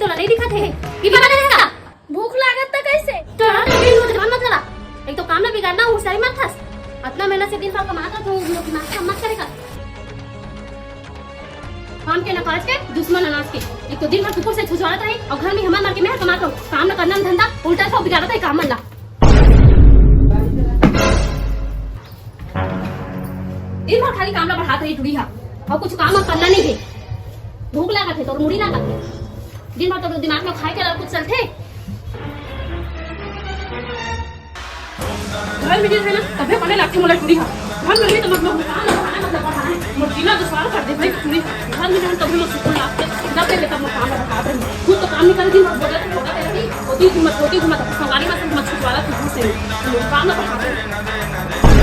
तो नहीं दिखा थे कि बना रहेगा भूख लागत त कैसे तो जवान मत लगा एक तो काम ना बिगाड़ना हूँ सही मत थस अपना मेहनत से दिन भर कमाता तो दिमाग मत करेगा काम के नकाज के दुश्मन अनाज के एक तो दिन भर कुकुर से छुछवाता है और घर में हमार मार के मैं कमाता हूँ काम न करना धंधा उल्टा सब बिगाड़ता है काम मल्ला दिन भर खाली काम ना बढ़ाते रही टुड़ी और कुछ काम करना नहीं है भूख लगा थे तो मुड़ी लगा थे दिन भर तो दिमाग में खाए के कुछ चलते घर में है ना तबे पहले लाठी मोला टुड़ी घर में तो मतलब काम ना बढ़ाना मतलब बढ़ाना है मोटीना तो सवाल कर दे भाई टुड़ी घर में हम तभी लोग सुकून लाते जब तक तब काम बढ़ा दे खुद तो काम नहीं कर दिन भर बोला तो होगा तेरी होती घुमत संगारी में मत छुटवाला तू से काम ना बढ़ा दे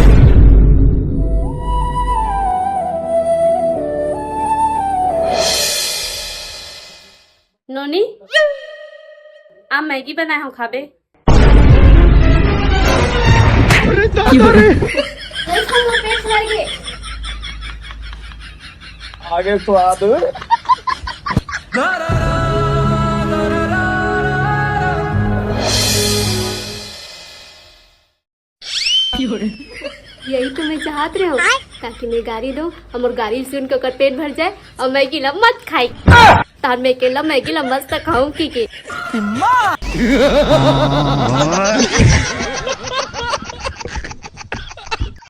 नोनी आप मैगी बनाए हो खाबे आगे स्वाद यही तो मैं चाहत रही हूँ ताकि मैं गाड़ी दो और गाड़ी सुन के ओकर पेट भर जाए और मैगी ला मत खाई तार में के ला मैगी ला मस्त खाऊं की